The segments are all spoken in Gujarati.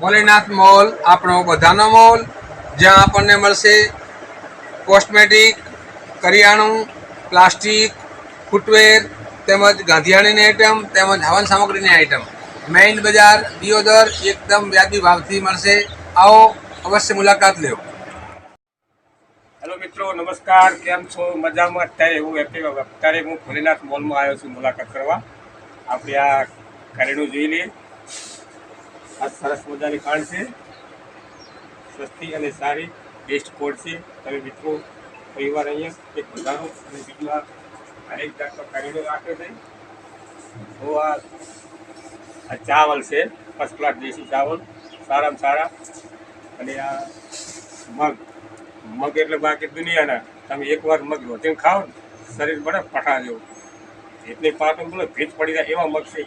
ભોલેનાથ મોલ આપણો બધાનો મોલ, જ્યાં આપણને મળશે કોસ્મેટિક, કરિયાણું, પ્લાસ્ટિક, ફૂટવેર તેમજ ગાંધિયાણીની આઈટમ તેમજ હવન સામગ્રીની આઈટમ. મેઇન બજાર દિયોદર એકદમ વ્યાજબી ભાવથી મળશે. આવો અવશ્ય મુલાકાત લ્યો. હેલો મિત્રો, નમસ્કાર. કેમ છો? મજામાં? અત્યારે હું ભોલેનાથ મોલમાં આવ્યો છું મુલાકાત કરવા. આપણે આ કરિયાણું જોઈ લઈએ. આ સરસ મજાની ખાંડ છે, સસ્તી અને સારી, બેસ્ટ કોડ છે. તમે મિત્રો પરિવાર અહીંયા એક બધાનો અને બીજું આ હરેક જાતનો કરિયાણું રાખ્યો છે. તો આ ચાવલ છે, ફર્સ્ટ ક્લાસ દેશી ચાવલ, સારામાં સારા. અને આ મગ એટલે બાકી દુનિયાના. તમે એકવાર મગ રોટીને ખાઓ ને, શરીર બને પઠા જેવું. એટલી પાટું બોલો ભેજ પડી જાય એવા મગ છે.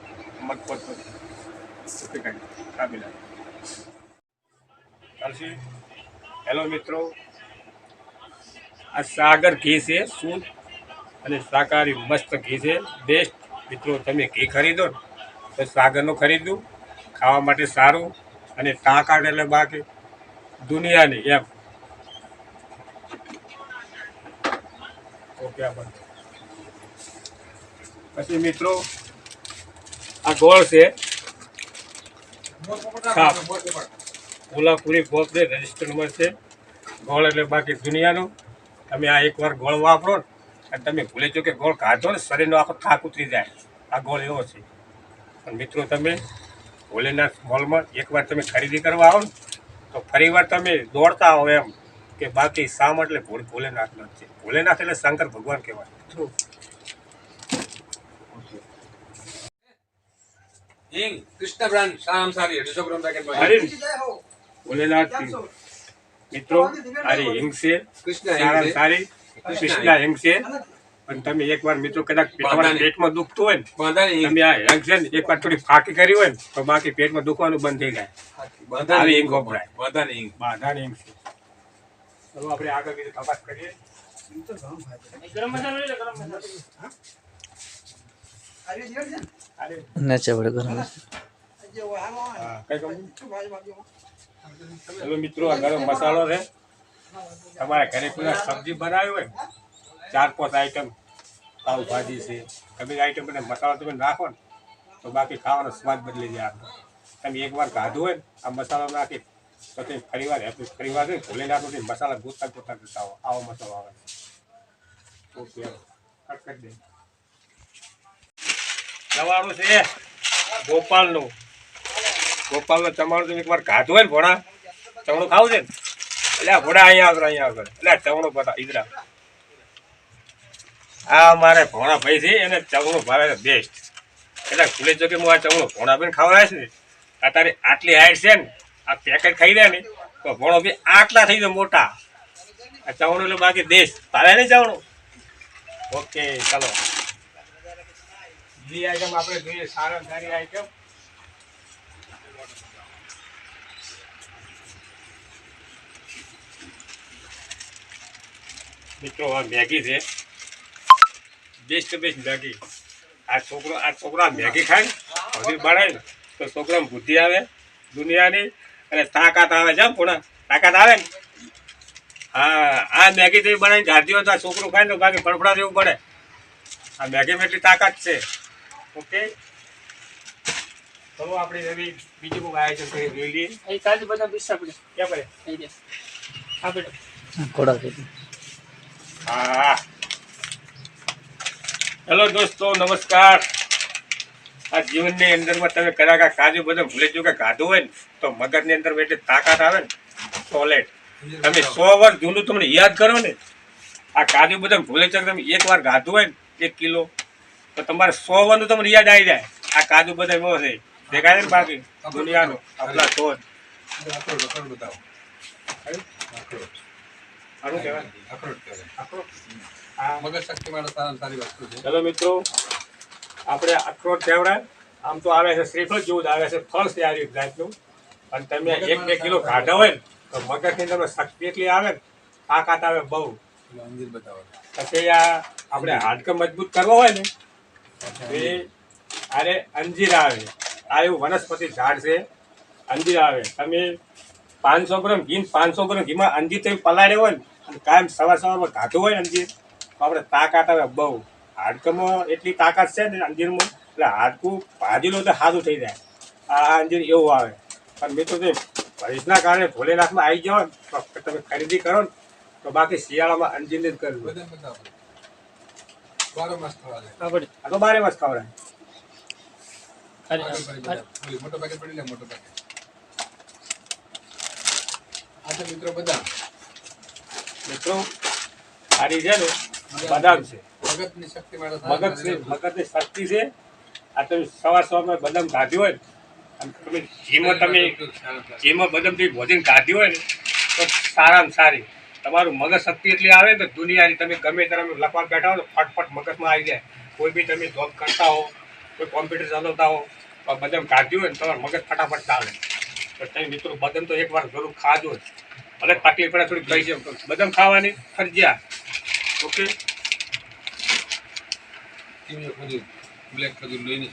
મગ પડતો કાપી ચાલશે. હેલો મિત્રો, આ સાગર ઘી છે, શુદ્ધ અને શાકાહારી મસ્ત ઘી છે, બેસ્ટ. મિત્રો તમે ઘી ખરીદો ને તો સાગરનું ખરીદવું, ખાવા માટે સારું અને તાકાત એટલે બાકી દુનિયાની એમ. ઓકે. પછી મિત્રો આ ગોળ છે, કોલ્હાપુરી ગોળ રજિસ્ટર નંબર છે. ગોળ એટલે બાકી દુનિયાનું. તમે આ એકવાર ગોળ વાપરો ને અને તમે ભૂલે જો કે ગોળ ખાધો ને શરીરનો આખો થાક ઉતરી જાય. આ ગોળ એવો છે. પણ મિત્રો તમે ભોલેનાથ મોલમાં એકવાર તમે ખરીદી કરવા આવો ને તો ફરીવાર તમે દોડતા હો એમ કે બાકી શામ એટલે ભોલેનાથ છે. ભોલેનાથ એટલે શંકર ભગવાન કહેવાય. કૃષ્ણ બ્રાન્ડ સારામાં સારી 200 ગ્રામ પેકેટ ભોલેનાથ મિત્રો આ હિંગ છે, સારામાં સારી કૃષ્ણા હિંગ છે. પણ તમે એકવાર મિત્રો કદાચ પેટમાં દુખતું હોય ને તમે આ હિંગ છે ને એકવાર થોડી ફાંકી કરી હોય ને તો બાકી પેટમાં દુખવાનું બંધ થઈ જાય. આવી હિંગ વપરાય. બાધાની હિંગ છે. ચલો આપણે આગળ બીજી તપાસ કરીએ. ગરમ મસાલો લઈ લે, ગરમ મસાલો. ચલો મિત્રો, આ ગરમ મસાલો છે. તમારે ઘરે કોઈ સબ્જી બનાવી હોય 4-5 આઈટમ, પાવભાજી છે, ગમે આઈટમ બને મસાલો તમે નાખો ને તો બાકી ખાવાનો સ્વાદ બદલી જાય. તમે એકવાર ખાધું હોય ને આ મસાલો નાખી તો તમે ફરીવાર ભોલેનાથ મસાલા ગોતા જતા હો. આવો મસાલો આવે. ઓકે, કટ કરી દે. ચવાણું છે ગોપાલનું. ચવાણું તમે એકવાર ખાધું હોય ને ભોળા, ચવણું ખાવું છે ને એટલે ભોળા અહીંયા આવતો એટલે ચવણું બતા ઈદરા. આ મારે ભોણા ભાઈ છે એને ચવણું ભાવે છે બેસ્ટ. એટલે ભૂલે જો કે હું આ ચવણું ભોણા ભાઈને ખાવડાવીશ ને અત્યારે આટલી હાઈટ છે ને આ પેકેટ ખાઈ દે ને તો ભોણો બી આટલા થઈ જાય મોટા. આ ચવણું એટલે બાકી દેશ ભાવે નહીં ચવણું. ઓકે ચાલો બીજી આઈટમ આપણે જોઈએ. સારામાં સારી આઈટમ મિત્રો આ મેગી છે, બેસ્ટ મેગી. આ છોકરા મેગી ખાય ને બનાવે તો છોકરામાં બુદ્ધિ આવે દુનિયાની અને તાકાત આવે છે. પૂણા તાકાત આવે ને. હા, આ મેગી તમે બનાવીને ગાધી હોય તો આ છોકરું ખાય ને બાકી ફડફડા જેવું પડે. આ મેગીમાં એટલી તાકાત છે. ઓકે, ચલો આપણે એવી બીજું કોઈ આયોજન કરી જોઈ લઈએ. કાજુ બદામ પિસ્તા પડે ક્યાં પડે? હા બેટા હા. હેલો દોસ્તો, નમસ્કાર. આ જીવનની અંદરમાં તમે કદાચ કાજુ બદામ ભૂલે જો કે ખાધું હોય ને તો મગજની અંદર એટલી તાકાત આવે ને ટોયલેટ. તમે 100 વર્ષ જૂનું તમને યાદ કરો ને આ કાજુ બદામ ભૂલે છે તમે એકવાર ખાધું હોય ને 1 કિલો તો તમારે 100 વર્ષનું તમને યાદ આવી જાય. આ કાજુ બદામ એવો છે દેખાય ને બાકી દુનિયાનો આપણા શોધ. ચલો મિત્રો, આપણે અખરોટ કેવડાય આમ તો આવે છે શ્રીફળ જેવું જ આવે છે, ફળ છે આ જાતનું. અને તમે 1-2 કિલો ખાધા હોય ને તો મગજની અંદર શક્તિ એટલી આવે ને તાકાત આવે બહુ. પછી આ આપણે હાડકં મજબૂત કરવો હોય ને એ અરે અંજીર આવે. આ એવું વનસ્પતિ ઝાડ છે. અંજીર આવે. તમે 500 ગ્રામ ઘી 500 ગ્રામ ઘીમાં અંજીર તમે પલાળ્યો હોય ને અને કાયમ સવારમાં ખાધું હોય ને અંજીર તો આપણે તાકાત આવે બહુ. હાડકામાં એટલી તાકાત છે ને અંજીરમાં એટલે હાડકું ભાજેલું તો સારું થઈ જાય. આ અંજીર એવું આવે. પણ મિત્રો તે ભવિષ્યના કારણે ભોલેનાથમાં આવી જાઓ ને તો તમે ખરીદી કરો ને તો બાકી શિયાળામાં અંજીરને જ કરવું. બધા બધા બારો માસ ખાવા જાય. આપણે આ તો 12 માસ ખવડાય. મોટો પેકેટ પડી લે મોટો પેકેટ. આ તો મિત્રો બધા મિત્રો સારી છે ને બદામ છે. મગજની શક્તિ માટે મગજની શક્તિ છે. આ તમે સવારમાં બદામ ખાધી હોય ને અને તમે જેમાં બદામ થી ભોજન ખાધી હોય ને તો સારામાં સારી તમારું મગજ શક્તિ એટલી આવે ને તો દુનિયાની તમે ગમે ત્યારે લખવા બેઠા હો તો ફટફટ મગજમાં આવી જાય. કોઈ બી તમે જોબ કરતા હો કોઈ કોમ્પ્યુટર ચલાવતા હો તો બદામ ખાધી હોય ને તમારું મગજ ફટાફટ ચાલે. તો તમે મિત્રો બદામ તો એકવાર જરૂર ખાજો જ. ભલે તકલીફ પડે થોડીક ગઈ છે બદામ ખાવાની ફરજિયાત. ઓકે તીમિયો ખજૂર બ્લેક ખજૂર લઈને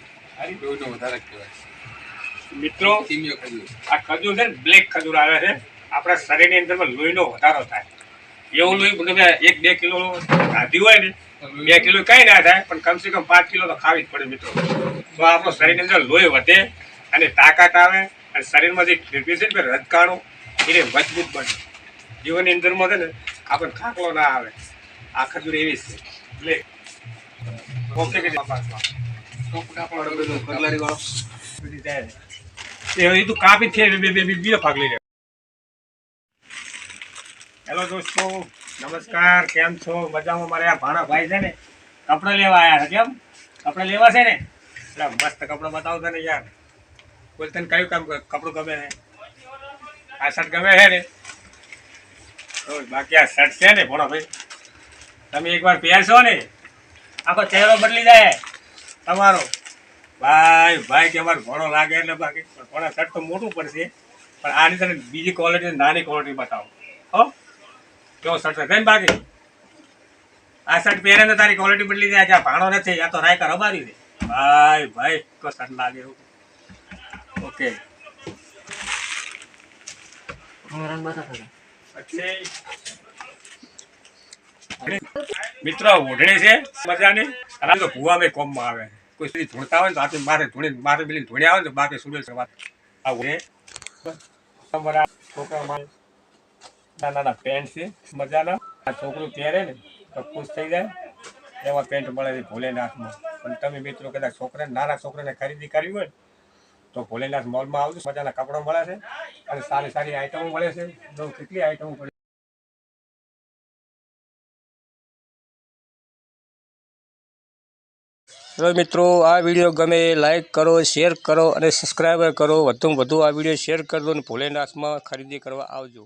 લોહીનો વધારે કહેવાય મિત્રો તીમિયો ખજૂર. આ ખજૂર છે ને બ્લેક ખજૂર આવે છે. આપણા શરીરની અંદરમાં લોહીનો વધારો થાય. એવું લોહી તમે 1-2 કિલો ખાધી હોય ને 2 કિલો કઈ ના થાય પણ કમસે કમ 5 કિલો તો ખાવી જ પડે મિત્રો. તો આપણું શરીરની અંદર લોહી વધે અને તાકાત આવે અને શરીરમાં જે ફેરફાર છે ને રજકાણું એને મજબૂત બને. જીવનની અંદરમાં છે ને આપણને ખાકલો ના આવે. આ ખજૂર એવી જ છે બ્લેક. ઓકે કે પગલારી વાળો એ તું કાપી છે બીજો ભાગ લઈ લે. હેલો દોસ્તો નમસ્કાર, કેમ છો? મજામાં? મારે આ ભાણા ભાઈ છે ને કપડાં લેવા આવ્યા છે. કેમ કપડાં લેવા છે ને એટલે મસ્ત કપડાં બતાવતા ને યાર. બોલ તને કયું કામ કપડું ગમે છે? આ શર્ટ ગમે છે ને? બાકી આ શર્ટ છે ને ભણો ભાઈ તમે એકવાર પહેરશો ને આખો ચહેરો બદલી જાય તમારો. ભાઈ કે અમારે ઘણો લાગે એટલે બાકી ઘણા શર્ટ તો મોટું પડશે પણ આની તને બીજી ક્વોલિટી નાની ક્વોલિટી બતાવો. હો કેવો શર્ટ છે ને? બાકી આ શર્ટ પહેરે ને તારી ક્વોલિટી બદલી જાય. આ ભાણો નથી, આ તો રાયકા રબારી છે. ભાઈ કો શર્ટ લાગે એવું. ઓકે મિત્રો ઓઢણી છે મજાની અને તો ભૂવા મેં કોમમાં આવે. કોઈ સુધી ધૂણતા હોય ને તો આથી મારે પેલી ધૂણ્યા આવે ને તો બાકી સુડેલ છે વાત. આ ઓઢે તમારા છોકરા માટે નાના પેન્ટ છે મજાના. આ છોકરું પહેરે ને તો ખુશ થઈ જાય. એમાં પેન્ટ મળે છે ભોલેનાથમાં. પણ તમે મિત્રો કદાચ નાના છોકરાને ખરીદી કરવી હોય તો ભોલેનાથ મોલમાં આવજો. મજાના કપડાં મળે છે અને સારી સારી આઈટમો મળે છે. કેટલી આઈટમો મળે. ચલો મિત્રો, આ વિડીયો ગમે લાઈક કરો, શેર કરો અને સબસ્ક્રાઈબર કરો. વધુમાં વધુ આ વિડીયો શેર કરજો અને ભોલેનાથમાં ખરીદી કરવા આવજો.